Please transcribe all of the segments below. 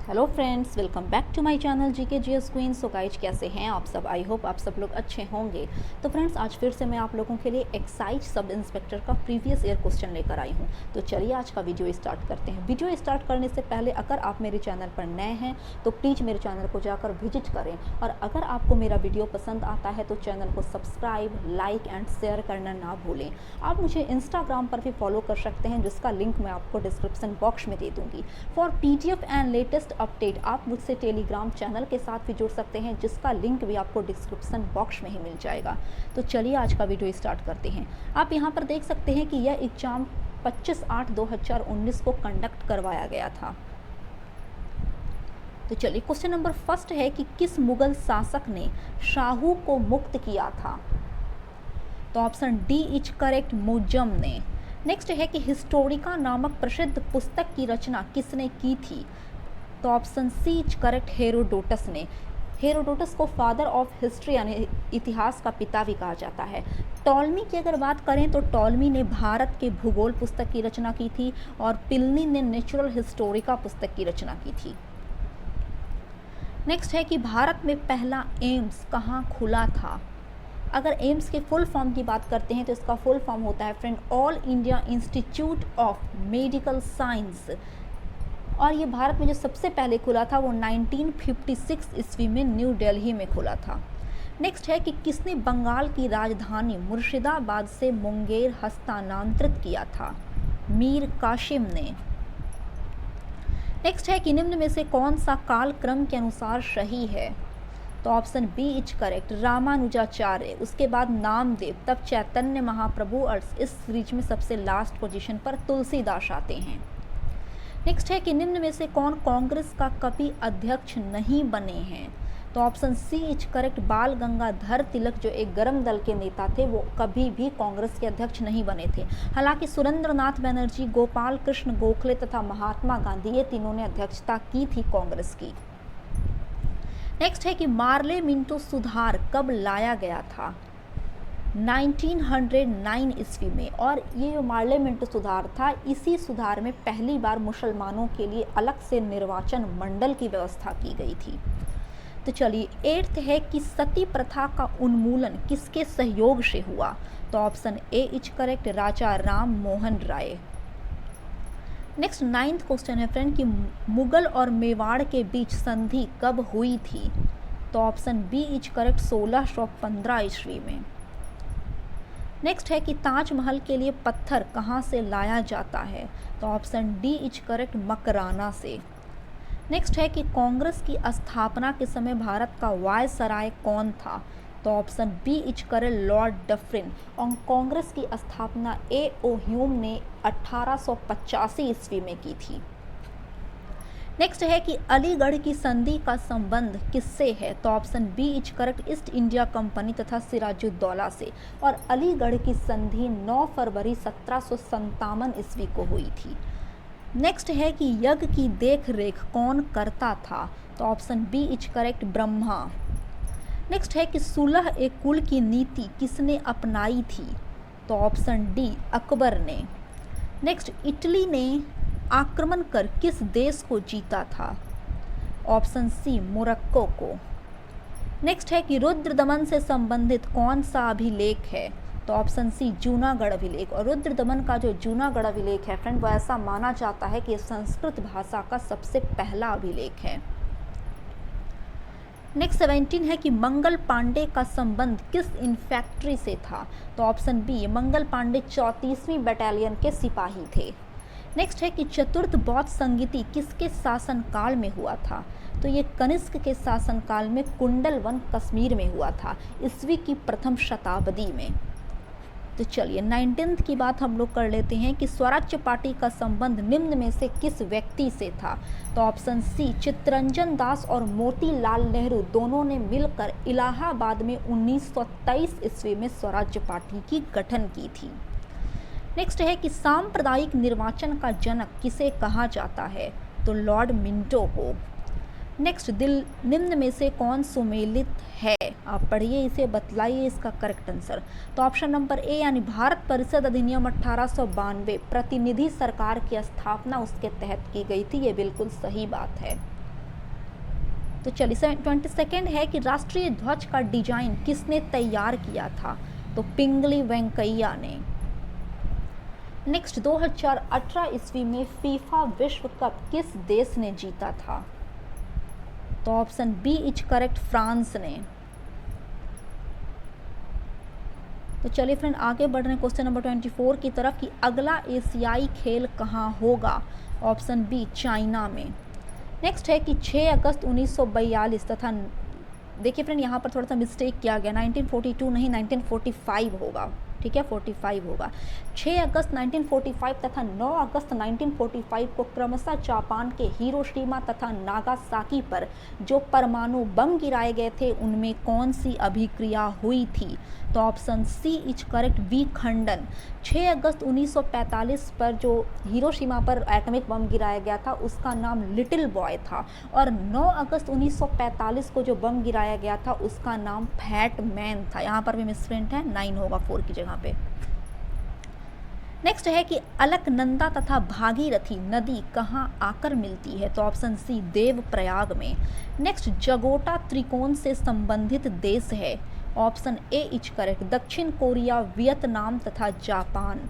Hello friends, welcome back to my channel GK GS queen. So guys, कैसे हैं आप सब? आई होप आप सब लोग अच्छे होंगे। तो फ्रेंड्स, आज फिर से मैं आप लोगों के लिए एक्साइज सब इंस्पेक्टर का प्रीवियस ईयर क्वेश्चन लेकर आई हूं। तो चलिए आज का वीडियो स्टार्ट करते हैं। वीडियो स्टार्ट करने से पहले अगर आप मेरे चैनल पर नए हैं तो प्लीज़ मेरे चैनल को जाकर विजिट करें, और अगर आपको मेरा वीडियो पसंद आता है तो चैनल को सब्सक्राइब, लाइक एंड शेयर करना ना भूलें। आप मुझे इंस्टाग्राम पर भी फॉलो कर सकते हैं, जिसका लिंक मैं आपको डिस्क्रिप्शन बॉक्स में दे दूँगी। For PDF and latest update आप मुझसे टेलीग्राम चैनल के साथ भी जुड़ सकते हैं, जिसका लिंक भी आपको डिस्क्रिप्शन बॉक्स में ही मिल जाएगा। तो चलिए आज का वीडियो स्टार्ट करते हैं। आप यहाँ पर देख सकते हैं कि यह एग्ज़ाम 25/8/2019 को कंडक्ट करवाया गया था। तो चलिए, क्वेश्चन नंबर फर्स्ट है कि किस मुगल शासक ने शाहू को मुक्त किया था? तो ऑप्शन डी इज करेक्ट, मुजम ने। नेक्स्ट है कि हिस्टोरिका नामक प्रसिद्ध पुस्तक की रचना किसने की थी? तो option C is correct, Herodotus ने। हेरोडोटस को फादर ऑफ हिस्ट्री यानी इतिहास का पिता भी कहा जाता है। टॉलमी की अगर बात करें तो टॉलमी ने भारत के भूगोल पुस्तक की रचना की थी, और प्लिनी ने नेचुरल हिस्टोरिका पुस्तक की रचना की थी। नेक्स्ट है कि भारत में पहला एम्स कहाँ खुला था? अगर एम्स के फुल फॉर्म की बात करते हैं तो इसका फुल फॉर्म होता है friend, all India institute of medical science. और ये भारत में जो सबसे पहले खुला था वो 1956 ईस्वी में न्यू दिल्ली में खुला था। नेक्स्ट है कि किसने बंगाल की राजधानी मुर्शिदाबाद से मुंगेर हस्तांतरित किया था? मीर कासिम ने। नेक्स्ट है कि निम्न में से कौन सा काल क्रम के अनुसार सही है? तो option B is correct, Ramanujacharya, उसके बाद नामदेव, तब चैतन्य महाप्रभु, और इस सीरीज में सबसे लास्ट पोजीशन पर तुलसीदास आते हैं। नेक्स्ट है कि निम्न में से कौन कांग्रेस का कभी अध्यक्ष नहीं बने हैं? तो ऑप्शन सी इज करेक्ट, बाल गंगाधर तिलक, जो एक गर्म दल के नेता थे, वो कभी भी कांग्रेस के अध्यक्ष नहीं बने थे। हालांकि सुरेंद्रनाथ बैनर्जी, गोपाल कृष्ण गोखले तथा महात्मा गांधी, ये तीनों ने अध्यक्षता की थी कांग्रेस की। नेक्स्ट है कि मार्ले मिंटो सुधार कब लाया गया था? 1909 ईस्वी में। और ये जो मार्ले मिंटो सुधार था, इसी सुधार में पहली बार मुसलमानों के लिए अलग से निर्वाचन मंडल की व्यवस्था की गई थी। तो चलिए, 8th है कि सती प्रथा का उन्मूलन किसके सहयोग से हुआ? तो option A is correct, Raja Ram Mohan Roy. Next 9th question है फ्रेंड कि मुगल और मेवाड़ के बीच संधि कब हुई थी? तो ऑप्शन बी इज करेक्ट, 1615 ईस्वी में। नेक्स्ट है कि ताजमहल के लिए पत्थर कहाँ से लाया जाता है? तो option D is correct, Makrana से। नेक्स्ट है कि कांग्रेस की स्थापना के समय भारत का वायसराय कौन था? तो option B is correct, lord Dufferin. और कांग्रेस की स्थापना A.O. ह्यूम ने 1885 ईस्वी में की थी। नेक्स्ट है कि अलीगढ़ की संधि का संबंध किससे है? तो option B is correct, East India Company तथा सिराजुद्दौला से। और अलीगढ़ की संधि 9 फरवरी 1757 ईस्वी को हुई थी। नेक्स्ट है कि यज्ञ की देख रेख कौन करता था? तो option B is correct, Brahma. Next है कि सुलह ए कुल की नीति किसने अपनाई थी? तो ऑप्शन डी, अकबर ने। नेक्स्ट, इटली ने आक्रमण कर किस देश को जीता था? ऑप्शन सी, मोरक्को को। नेक्स्ट है कि रुद्र दमन से संबंधित कौन सा अभिलेख है? तो ऑप्शन सी, जूनागढ़ अभिलेख। और रुद्र दमन का जो जूनागढ़ अभिलेख है फ्रेंड, वो ऐसा माना जाता है कि संस्कृत भाषा का सबसे पहला अभिलेख है। नेक्स्ट 17 है कि मंगल पांडे का संबंध किस इन्फैक्ट्री से था? तो option B, Mangal Pandey 34वीं battalion के सिपाही थे। नेक्स्ट है कि चतुर्थ बौद्ध संगीति किसके शासनकाल में हुआ था? तो ये कनिष्क के शासनकाल में कुंडलवन कश्मीर में हुआ था, ईस्वी की प्रथम शताब्दी में। तो चलिए, 19th की बात हम लोग कर लेते हैं कि स्वराज्य पार्टी का संबंध निम्न में से किस व्यक्ति से था? तो ऑप्शन सी, चित्तरंजन दास और मोतीलाल नेहरू दोनों ने मिलकर इलाहाबाद में 1923 ईस्वी में स्वराज्य पार्टी की गठन की थी। नेक्स्ट है कि सांप्रदायिक निर्वाचन का जनक किसे कहा जाता है? तो लॉर्ड मिंटो को। नेक्स्ट, निम्न में से कौन सुमेलित है? आप पढ़िए इसे, बतलाइए इसका करेक्ट आंसर। तो ऑप्शन नंबर ए यानी भारत परिषद अधिनियम 1892, प्रतिनिधि सरकार की स्थापना उसके तहत की गई थी, ये बिल्कुल सही बात है। तो चलिए 22nd है कि राष्ट्रीय ध्वज का डिजाइन किसने तैयार किया था? तो पिंगली वेंकैया ने। नेक्स्ट 2018 ईस्वी में फीफा विश्व कप किस देश ने जीता था? तो option B is correct, France ने। तो चलिए फ्रेंड आगे बढ़ रहे हैं क्वेश्चन नंबर 24 की तरफ कि अगला एशियाई खेल कहाँ होगा? ऑप्शन बी चाइना में। नेक्स्ट है कि 6 अगस्त 1942 तथा देखिए फ्रेंड यहाँ पर थोड़ा सा मिस्टेक किया गया, 1942 नहीं 1945 होगा, ठीक है 45 होगा। 6 अगस्त 1945 तथा 9 अगस्त 1945 को क्रमशः जापान के हिरोशिमा तथा नागासाकी पर जो परमाणु बम गिराए गए थे उनमें कौन सी अभिक्रिया हुई थी? तो ऑप्शन सी इज करेक्ट, विखंडन। 6 अगस्त 1945 पर जो हिरोशिमा पर एटॉमिक बम गिराया गया था उसका नाम लिटिल बॉय था, और 9 अगस्त 1945 को जो बम गिराया गया था उसका नाम फैट मैन था। यहाँ पर भी मिसप्रिंट है, 9 होगा 4 की जगह पे। नेक्स्ट है कि अलकनंदा तथा भागीरथी नदी कहाँ आकर मिलती है? तो ऑप्शन सी देवप्रयाग में। नेक्स्ट जगोटा त्रिकोण से संबंधित देश है? ऑप्शन ए इज करेक्ट, दक्षिण कोरिया, वियतनाम तथा जापान।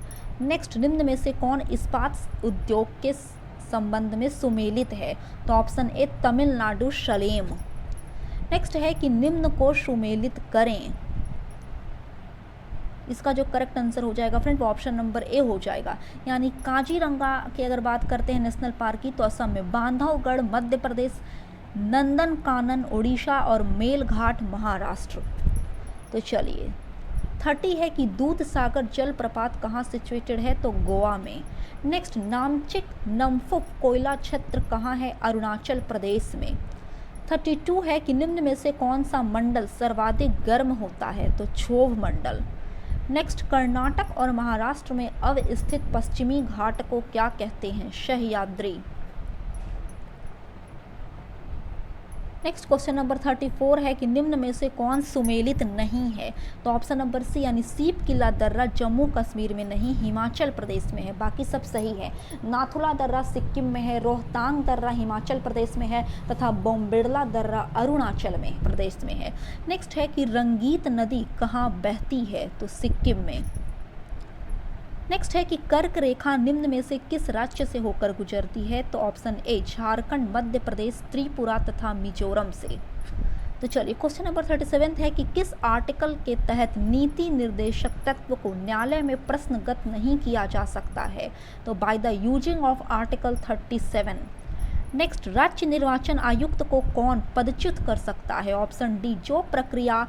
नेक्स्ट निम्न में से कौन इस्पात उद्योग के संबंध में सुमेलित है? तो ऑप्शन ए तमिलनाडु, सलेम। नेक्स्ट है कि निम्न को सुमेलित करें। इसका जो करेक्ट आंसर हो जाएगा फ्रेंड वो ऑप्शन नंबर ए हो जाएगा, यानी काजीरंगा की अगर बात करते हैं नेशनल पार्क की तो असम में, बांधवगढ़ मध्य प्रदेश, नंदनकानन उड़ीसा और मेलघाट महाराष्ट्र। तो चलिए 30 है कि दूध सागर जलप्रपात कहाँ सिचुएटेड है? तो गोवा में। नेक्स्ट नामचिक नमफुक कोयला क्षेत्र कहाँ है? अरुणाचल प्रदेश में। 32 है कि निम्न में से कौन सा मंडल सर्वाधिक गर्म होता है? तो क्षोभ मंडल। नेक्स्ट कर्नाटक और महाराष्ट्र में अवस्थित पश्चिमी घाट को क्या कहते हैं? सह्याद्री। नेक्स्ट क्वेश्चन नंबर 34 है कि निम्न में से कौन सुमेलित नहीं है? तो ऑप्शन नंबर सी यानी सीप किला दर्रा जम्मू कश्मीर में नहीं, हिमाचल प्रदेश में है, बाकी सब सही है। नाथुला दर्रा सिक्किम में है, रोहतांग दर्रा हिमाचल प्रदेश में है तथा बोम्बिड़ला दर्रा अरुणाचल में प्रदेश में है। नेक्स्ट है कि रंगीत नदी कहाँ बहती है? तो सिक्किम में। नेक्स्ट है कि कर्क रेखा निम्न में से किस राज्य से होकर गुजरती है? तो ऑप्शन ए झारखंड, मध्य प्रदेश, त्रिपुरा तथा मिजोरम से। तो चलिए क्वेश्चन नंबर 37 है कि किस आर्टिकल के तहत नीति निर्देशक तत्व को न्यायालय में प्रश्नगत नहीं किया जा सकता है? तो bye the using of article 37। Next राज्य निर्वाचन आयुक्त को कौन पदच्युत कर सकता है? ऑप्शन डी जो प्रक्रिया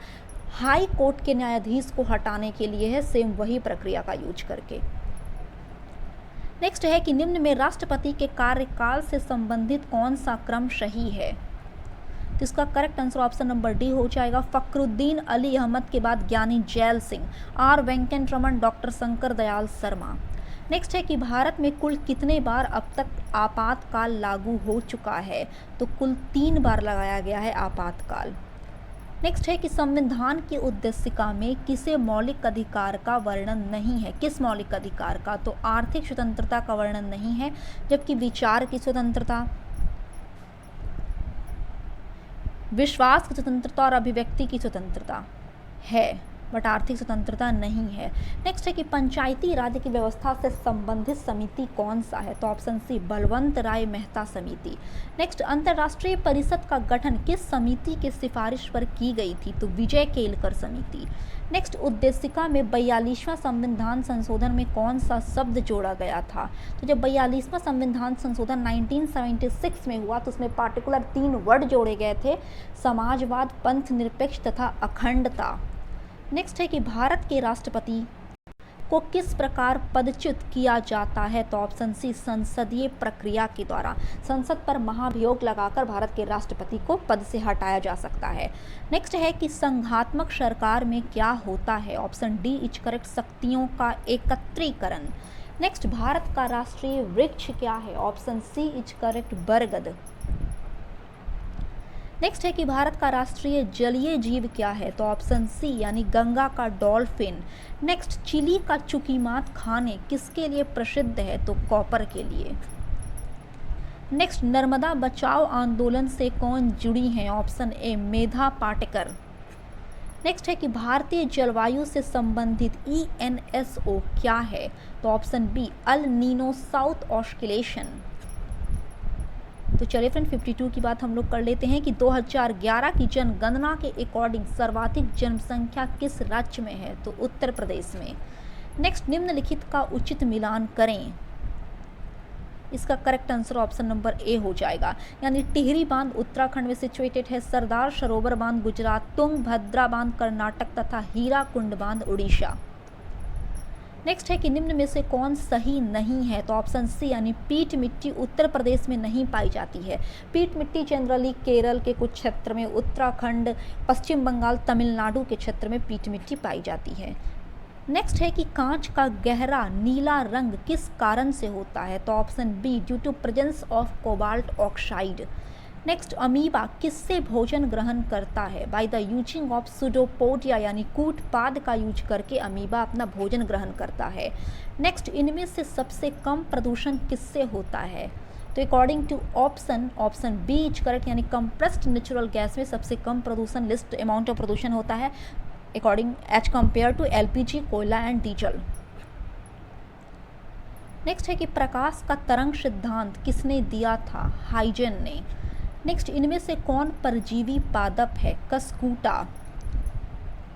हाई कोर्ट के न्यायाधीश को हटाने के लिए है, सेम वही प्रक्रिया का यूज करके। नेक्स्ट है कि निम्न में राष्ट्रपति के कार्यकाल से संबंधित कौन सा क्रम सही है? तो इसका correct answer option number D हो जाएगा, फखरुद्दीन अली अहमद के बाद Giani Zail Singh, R Venkataraman, doctor Shankar Dayal Sharma. Next है कि भारत में कुल कितने बार अब तक आपातकाल लागू हो चुका है? तो कुल 3 बार लगाया गया है आपातकाल। नेक्स्ट है कि संविधान की उद्देशिका में किसे मौलिक अधिकार का वर्णन नहीं है? किस मौलिक अधिकार का? तो आर्थिक स्वतंत्रता का वर्णन नहीं है, जबकि विचार की स्वतंत्रता, विश्वास की स्वतंत्रता और अभिव्यक्ति की स्वतंत्रता है, बट आर्थिक स्वतंत्रता नहीं है। नेक्स्ट है कि पंचायती राज की व्यवस्था से संबंधित समिति कौन सा है? तो ऑप्शन सी बलवंत राय मेहता समिति। नेक्स्ट अंतर्राष्ट्रीय परिषद का गठन किस समिति के सिफारिश पर की गई थी? तो विजय केलकर समिति। नेक्स्ट उद्देशिका में 42वां संविधान संशोधन में कौन सा शब्द जोड़ा गया था? तो जब 42वां संविधान संशोधन 1976 में हुआ तो उसमें पार्टिकुलर 3 वर्ड जोड़े गए थे, समाजवाद, पंथ निरपेक्ष तथा अखंडता। नेक्स्ट है कि भारत के राष्ट्रपति को किस प्रकार पदच्युत किया जाता है? तो ऑप्शन सी संसदीय प्रक्रिया के द्वारा, संसद पर महाभियोग लगाकर भारत के राष्ट्रपति को पद से हटाया जा सकता है। नेक्स्ट है कि संघात्मक सरकार में क्या होता है? ऑप्शन डी इज करेक्ट, शक्तियों का एकत्रीकरण। नेक्स्ट भारत का राष्ट्रीय वृक्ष क्या है? ऑप्शन सी इज करेक्ट, बरगद। नेक्स्ट है कि भारत का राष्ट्रीय जलीय जीव क्या है? तो ऑप्शन सी यानी गंगा का डॉल्फिन। नेक्स्ट चिली का चुकीमात खाने किसके लिए प्रसिद्ध है? तो कॉपर के लिए। नेक्स्ट, नर्मदा बचाओ आंदोलन से कौन जुड़ी हैं? ऑप्शन ए मेधा पाटेकर। नेक्स्ट है कि भारतीय जलवायु से संबंधित ENSO क्या है? तो option B El Nino south oscillation. तो चलिए फ्रेंड 52 की बात हम लोग कर लेते हैं कि 2011 की जनगणना के अकॉर्डिंग सर्वाधिक जनसंख्या किस राज्य में है? तो उत्तर प्रदेश में। नेक्स्ट, निम्नलिखित का उचित मिलान करें। इसका करेक्ट आंसर ऑप्शन नंबर ए हो जाएगा, यानी टिहरी बांध उत्तराखंड में सिचुएटेड है, सरदार सरोवर बांध गुजरात, तुंगभद्रा बांध कर्नाटक तथा हीराकुंड बांध उड़ीसा। नेक्स्ट है कि निम्न में से कौन सही नहीं है? तो ऑप्शन सी यानी पीट मिट्टी उत्तर प्रदेश में नहीं पाई जाती है। पीट मिट्टी जनरली केरल के कुछ क्षेत्र में, उत्तराखंड, पश्चिम बंगाल, तमिलनाडु के क्षेत्र में पीट मिट्टी पाई जाती है। नेक्स्ट है कि कांच का गहरा नीला रंग किस कारण से होता है? तो option B due to presence of cobalt oxide. Next, amoeba किससे भोजन ग्रहण करता है? By the using of pseudopodia, यानी कूटपाद का यूज करके अमीबा अपना भोजन ग्रहण करता है। नेक्स्ट, इनमें से सबसे कम प्रदूषण किससे होता है? तो according to option B is correct, यानी कंप्रेस्ड नेचुरल गैस में सबसे कम प्रदूषण लिस्ट अमाउंट ऑफ प्रदूषण होता है according as compare to LPG, कोयला एंड डीजल। नेक्स्ट है कि प्रकाश का तरंग सिद्धांत किसने दिया था? हाइजेन ने। नेक्स्ट, इनमें से कौन परजीवी पादप है? कसकूटा।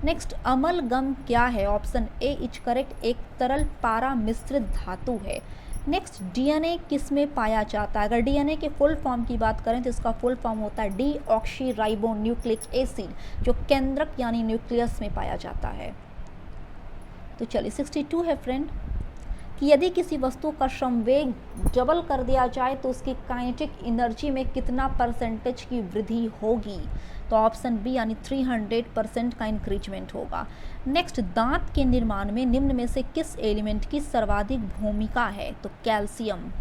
नेक्स्ट, अमलगम क्या है? ऑप्शन ए इज करेक्ट, एक तरल पारा मिश्रित धातु है। नेक्स्ट, DNA किस में पाया जाता है? अगर DNA के फुल फॉर्म की बात करें तो इसका फुल फॉर्म होता है डीऑक्सीराइबोन्यूक्लिक एसिड, जो केंद्रक यानी न्यूक्लियस में पाया जाता है। तो चलिए 62 है फ्रेंड कि यदि किसी वस्तु का संवेग डबल कर दिया जाए तो उसकी काइनेटिक एनर्जी में कितना परसेंटेज की वृद्धि होगी? तो ऑप्शन बी यानी 300% का इंक्रीजमेंट होगा। नेक्स्ट, दांत के निर्माण में निम्न में से किस एलिमेंट की सर्वाधिक भूमिका है? तो कैल्शियम।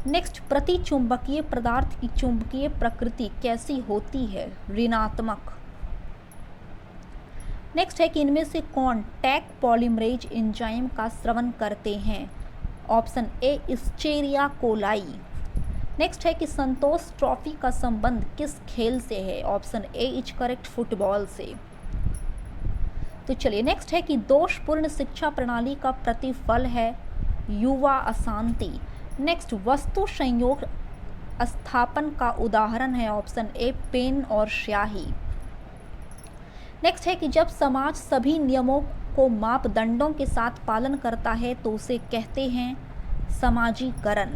नेक्स्ट, प्रतिचुंबकीय पदार्थ की चुंबकीय प्रकृति कैसी होती है? ऋणात्मक। नेक्स्ट है कि इनमें से कौन टैक पॉलीमरेज एंजाइम का स्रवण करते हैं? Option A Escherichia coli. Next है कि संतोष ट्रॉफी का संबंध किस खेल से है? Option A is correct, football से। तो चलिए नेक्स्ट है कि दोषपूर्ण शिक्षा प्रणाली का प्रतिफल है युवा अशांति। नेक्स्ट, वस्तु संयोग स्थापन का उदाहरण है? ऑप्शन ए पेन और स्याही। नेक्स्ट है कि जब समाज सभी नियमों को मापदंडों के साथ पालन करता है तो उसे कहते हैं समाजीकरण।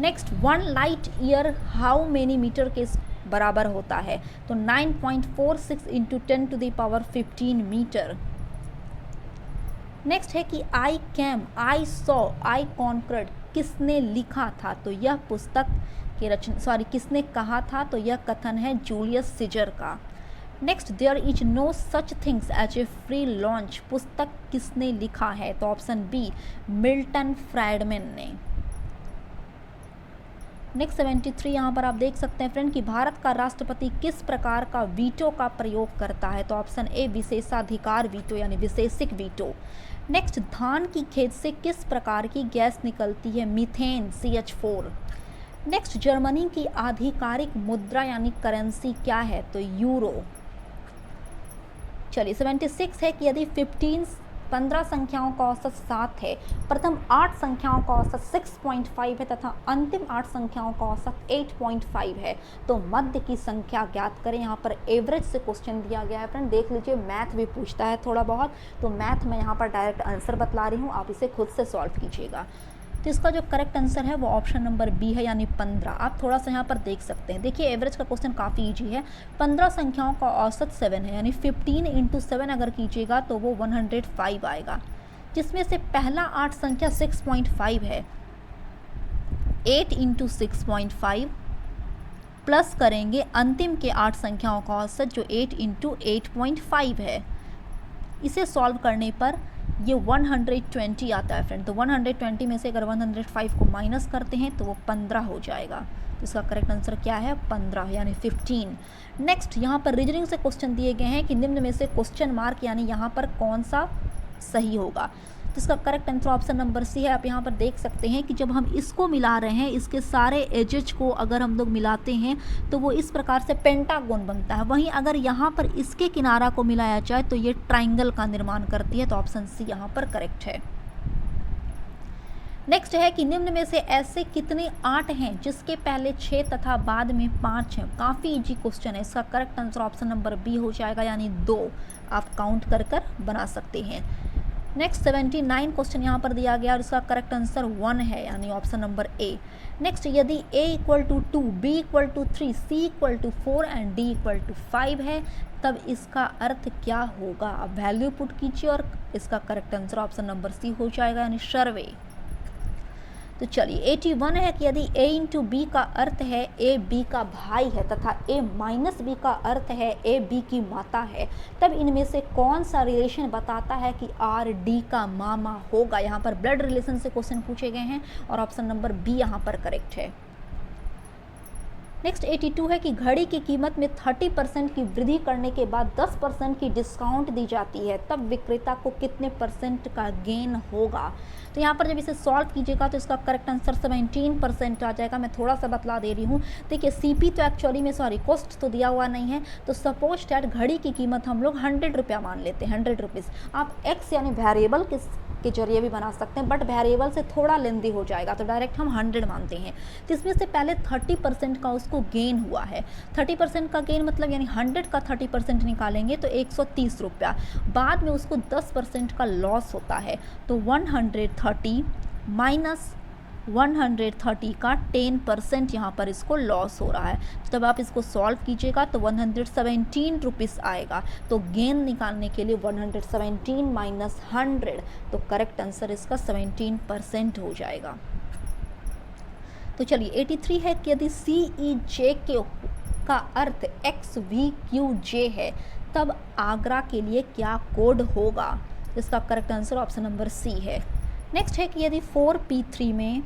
Next, 1 light year how many meter के बराबर होता है? तो 9.46 इंटू 10⁻15 मीटर। नेक्स्ट है कि I came, I saw, I conquered किसने लिखा था? तो यह पुस्तक के किसने कहा था? तो यह कथन है जूलियस सीजर का। Next, there is no such things as a free lunch पुस्तक किसने लिखा है? तो ऑप्शन बी मिल्टन फ्राइडमैन ने। नेक्स्ट 73 यहाँ पर आप देख सकते हैं फ्रेंड कि भारत का राष्ट्रपति किस प्रकार का वीटो का प्रयोग करता है? तो ऑप्शन ए विशेषाधिकार वीटो यानी विशेषिक वीटो। नेक्स्ट, धान की खेत से किस प्रकार की गैस निकलती है? Methane CH4। नेक्स्ट, जर्मनी की आधिकारिक मुद्रा यानी करेंसी क्या है? तो यूरो। चलिए 76 है कि यदि 15 संख्याओं का औसत 7 है, प्रथम 8 संख्याओं का औसत 6.5 है तथा अंतिम 8 संख्याओं का औसत 8.5 है, तो मध्य की संख्या ज्ञात करें। यहाँ पर एवरेज से क्वेश्चन दिया गया है फ्रेंड, देख लीजिए मैथ भी पूछता है थोड़ा बहुत, तो मैथ में यहाँ पर डायरेक्ट आंसर बतला रही हूँ, आप इसे खुद से सॉल्व कीजिएगा। तो इसका जो करेक्ट आंसर है वो ऑप्शन नंबर बी है, यानी 15। आप थोड़ा सा यहाँ पर देख सकते हैं, देखिए एवरेज का क्वेश्चन काफ़ी इजी है। 15 संख्याओं का औसत 7 है, यानी 15 × 7 अगर कीजिएगा तो वो 105 आएगा, जिसमें से पहला 8 संख्या 6.5 है। 8 × 6.5 प्लस करेंगे अंतिम के 8 संख्याओं का औसत जो 8 × 8.5 है। इसे सॉल्व करने पर ये 120 आता है फ्रेंड। तो 120 में से अगर 105 को माइनस करते हैं तो वो 15 हो जाएगा। तो इसका करेक्ट आंसर क्या है? 15 यानी 15। नेक्स्ट, यहाँ पर रीजनिंग से क्वेश्चन दिए गए हैं कि निम्न में से क्वेश्चन मार्क यानी यहाँ पर कौन सा सही होगा। तो इसका correct answer option number C है। आप यहाँ पर देख सकते हैं कि जब हम इसको मिला रहे हैं, इसके सारे एजेज को अगर हम लोग मिलाते हैं तो वो इस प्रकार से पेंटागोन बनता है। वहीं अगर यहाँ पर इसके किनारा को मिलाया जाए तो ये ट्राइंगल का निर्माण करती है। तो ऑप्शन सी यहाँ पर करेक्ट है। नेक्स्ट है कि निम्न में से ऐसे कितने 8 हैं जिसके पहले 6 तथा बाद में 5 हैं। काफ़ी इजी क्वेश्चन है। इसका correct answer option number B हो जाएगा, यानी 2 आप काउंट कर कर बना सकते हैं। नेक्स्ट 79 क्वेश्चन यहाँ पर दिया गया और इसका करेक्ट आंसर 1 है, यानी ऑप्शन नंबर ए। नेक्स्ट यदि a equal to 2, b equal to 3, c equal to 4 and d equal to 5 है, तब इसका अर्थ क्या होगा। अब वैल्यू पुट कीजिए और इसका correct answer option number C हो जाएगा, यानी सर्वे। तो चलिए 81 है कि यदि a इंटू बी का अर्थ है a b का भाई है तथा a माइनस बी का अर्थ है a b की माता है, तब इनमें से कौन सा रिलेशन बताता है कि r d का मामा होगा। यहाँ पर ब्लड रिलेशन से क्वेश्चन पूछे गए हैं और ऑप्शन नंबर बी यहाँ पर करेक्ट है। नेक्स्ट 82 है कि घड़ी की कीमत में 30% की वृद्धि करने के बाद 10% की डिस्काउंट दी जाती है, तब विक्रेता को कितने परसेंट का गेन होगा। तो यहाँ पर जब इसे सॉल्व कीजिएगा तो इसका करेक्ट आंसर 17% आ जाएगा। मैं थोड़ा सा बतला दे रही हूँ। देखिए सीपी तो एक्चुअली में कॉस्ट तो दिया हुआ नहीं है, तो सपोज डैट घड़ी की कीमत हम लोग 100 रुपया मान लेते हैं, 100 रुपीज़। आप एक्स यानी वेरिएबल के जरिए भी बना सकते हैं, बट वेरिएबल से थोड़ा लेंदी हो जाएगा, तो डायरेक्ट हम 100 मानते हैं। तो इसमें से पहले 30% का उसको गेन हुआ है। 30% का गेन मतलब यानी 100 का 30% निकालेंगे तो 130 रुपया। बाद में उसको 10% का लॉस होता है, तो 130 माइनस 130 का 10% यहाँ पर इसको लॉस हो रहा है। जब आप इसको सॉल्व कीजिएगा तो 117 रुपीज़ आएगा। तो गेन निकालने के लिए 117 माइनस 100, तो करेक्ट आंसर इसका 17% हो जाएगा। तो चलिए 83 है कि यदि CEJ का अर्थ XVQJ है, तब आगरा के लिए क्या कोड होगा। इसका correct answer option number C है। नेक्स्ट है कि यदि 4P3 में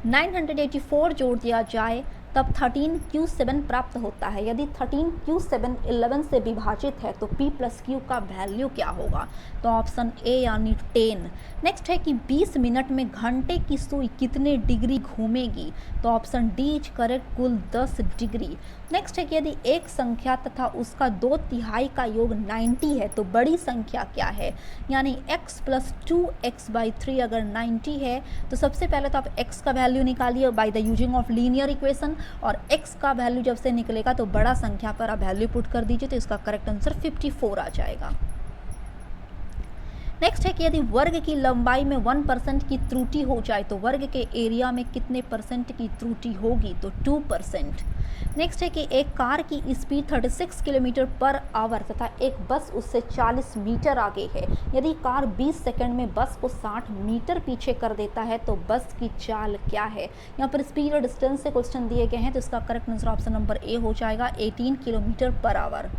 984 जोड़ दिया जाए तब 13Q7 प्राप्त होता है। यदि 13Q7 11 से विभाजित है तो P प्लस Q का वैल्यू क्या होगा। तो ऑप्शन ए यानी 10। नेक्स्ट है कि 20 मिनट में घंटे की सुई कितने डिग्री घूमेगी। तो ऑप्शन डी इज करेक्ट, कुल 10 डिग्री। नेक्स्ट है कि यदि एक संख्या तथा उसका 2/3 का योग 90 है तो बड़ी संख्या क्या है। यानी x प्लस 2x/3 अगर 90 है तो सबसे पहले तो आप x का वैल्यू निकालिए bye the using of linear equation, और x का वैल्यू जब से निकलेगा तो बड़ा संख्या पर आप वैल्यू पुट कर दीजिए, तो इसका करेक्ट आंसर 54 आ जाएगा। नेक्स्ट है कि यदि वर्ग की लंबाई में 1% की त्रुटि हो जाए तो वर्ग के एरिया में कितने परसेंट की त्रुटि होगी। तो 2%। नेक्स्ट है कि एक कार की स्पीड 36 किलोमीटर पर आवर तथा एक बस उससे 40 मीटर आगे है। यदि कार 20 सेकंड में बस को 60 मीटर पीछे कर देता है तो बस की चाल क्या है। यहाँ पर स्पीड और डिस्टेंस से क्वेश्चन दिए गए हैं, तो इसका करेक्ट आंसर ऑप्शन नंबर ए हो जाएगा, 18 किलोमीटर पर आवर।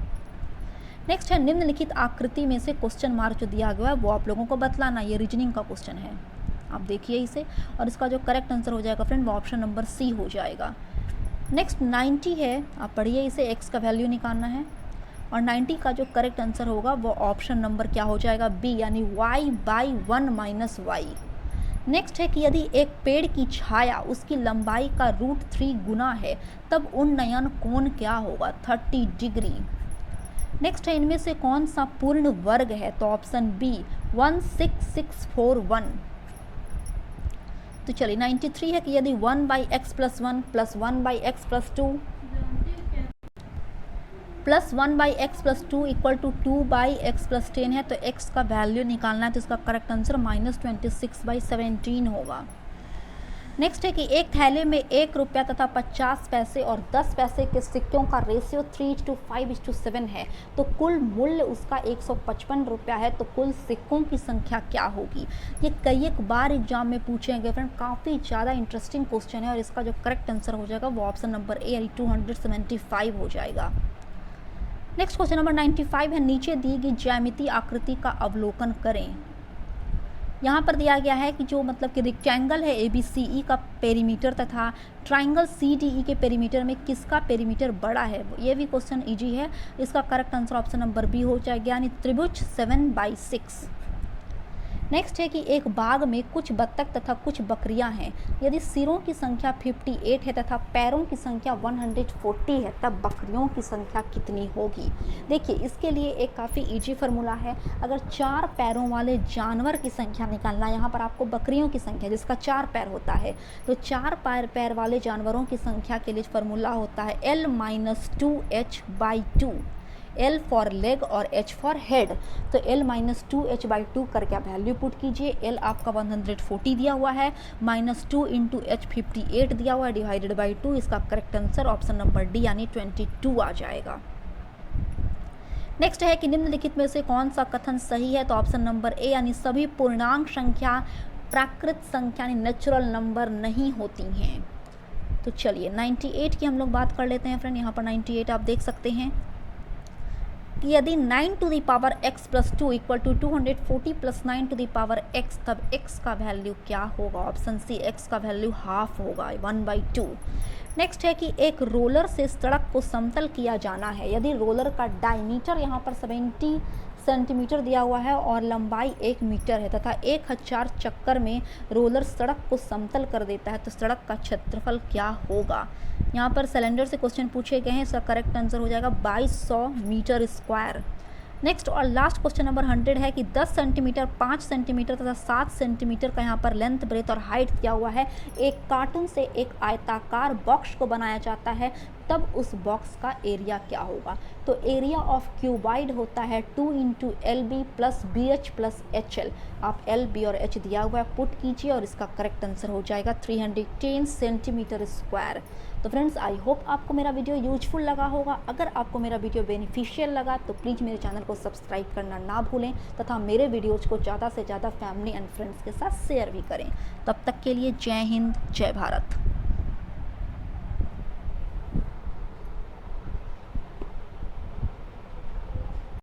नेक्स्ट है निम्नलिखित आकृति में से क्वेश्चन मार्क जो दिया गया है वो आप लोगों को बतलाना। ये रीजनिंग का क्वेश्चन है, आप देखिए इसे, और इसका जो करेक्ट आंसर हो जाएगा फ्रेंड वो ऑप्शन नंबर सी हो जाएगा। नेक्स्ट 90 है, आप पढ़िए इसे, x का वैल्यू निकालना है और 90 का जो करेक्ट आंसर होगा वो ऑप्शन नंबर क्या हो जाएगा, बी, यानी y/1 माइनस वाई। नेक्स्ट है कि यदि एक पेड़ की छाया उसकी लंबाई का √3 गुना है तब उन्नयन कोण क्या होगा, 30 डिग्री। नेक्स्ट है इनमें से कौन सा पूर्ण वर्ग है। तो ऑप्शन बी 16641। तो चलिए 93 है कि यदि 1/x+1 plus 1/x+2 plus 1/x+2 equal to 2/x+10 है तो x का वैल्यू निकालना है, तो इसका करेक्ट आंसर -26/17 होगा। नेक्स्ट है कि एक थैले में 1 रुपया तथा 50 पैसे और 10 पैसे के सिक्कों का रेशियो 3:5:7 है, तो कुल मूल्य उसका 155 रुपया है, तो कुल सिक्कों की संख्या क्या होगी। ये कई एक बार एग्जाम में पूछे गए फ्रेंड, काफ़ी ज़्यादा इंटरेस्टिंग क्वेश्चन है और इसका जो करेक्ट आंसर हो जाएगा वो ऑप्शन नंबर ए यानी 275 हो जाएगा। नेक्स्ट क्वेश्चन नंबर 95 है, नीचे दी गई ज्यामितीय आकृति का अवलोकन करें। यहाँ पर दिया गया है कि जो मतलब कि रेक्टेंगल है ABCE का पेरीमीटर तथा ट्राइंगल CDE के पेरीमीटर में किसका पेरीमीटर बड़ा है। ये भी क्वेश्चन इजी है, इसका correct answer option number B हो जाएगा, यानी त्रिभुज 7/6। नेक्स्ट है कि एक बाग में कुछ बत्तख तथा कुछ बकरियां हैं। यदि सिरों की संख्या 58 है तथा पैरों की संख्या 140 है, तब बकरियों की संख्या कितनी होगी। देखिए, इसके लिए एक काफ़ी इजी फार्मूला है। अगर 4 पैरों वाले जानवर की संख्या निकालना, यहाँ पर आपको बकरियों की संख्या जिसका 4 पैर होता है, तो 4 पैर वाले जानवरों की संख्या के लिए फार्मूला होता है L-2h/2। L फॉर लेग और H फॉर हेड। तो L-2h/2 करके आप वैल्यू पुट कीजिए। L आपका 140 दिया हुआ है, -2 इंटू H 58 दिया हुआ है, डिवाइडेड बाई 2। इसका correct answer option number D यानी 22 आ जाएगा। नेक्स्ट है कि निम्नलिखित में से कौन सा कथन सही है, तो ऑप्शन नंबर ए यानी सभी पूर्णांक संख्या प्राकृत संख्या यानी नेचुरल नंबर नहीं होती हैं। तो चलिए 98 की हम लोग बात कर लेते हैं फ्रेंड। यहाँ पर 98 आप देख सकते हैं कि यदि 9 to the power x plus 2 equal to 240 plus 9 to the power x, तब x का वैल्यू क्या होगा। ऑप्शन सी, x का वैल्यू हाफ होगा, 1/2। नेक्स्ट है कि एक रोलर से सड़क को समतल किया जाना है। यदि रोलर का डायमीटर यहाँ पर 70 सेंटीमीटर दिया हुआ है और लंबाई 1 मीटर है तथा 1000 चक्कर में रोलर सड़क को समतल कर देता है, तो सड़क का क्षेत्रफल क्या होगा। यहाँ पर सिलेंडर से क्वेश्चन पूछे गए हैं। इसका करेक्ट आंसर हो जाएगा 2200 मीटर स्क्वायर। नेक्स्ट और लास्ट क्वेश्चन नंबर 100 है कि 10 सेंटीमीटर, 5 सेंटीमीटर तथा 7 सेंटीमीटर का यहाँ पर लेंथ, ब्रेथ और हाइट दिया हुआ है। एक कार्टून से एक आयताकार बॉक्स को बनाया जाता है, तब उस बॉक्स का एरिया क्या होगा। तो एरिया ऑफ क्यूबाइड होता है 2 into LB plus BH plus HL। आप LB और H दिया हुआ है, पुट कीजिए और इसका करेक्ट आंसर हो जाएगा 310 सेंटीमीटर स्क्वायर। तो फ्रेंड्स, आई होप आपको मेरा वीडियो यूजफुल लगा होगा। अगर आपको मेरा वीडियो बेनिफिशियल लगा तो प्लीज़ मेरे चैनल को सब्सक्राइब करना ना भूलें तथा मेरे वीडियोज़ को ज़्यादा से ज़्यादा फैमिली एंड फ्रेंड्स के साथ शेयर भी करें। तब तक के लिए जय हिंद, जय भारत।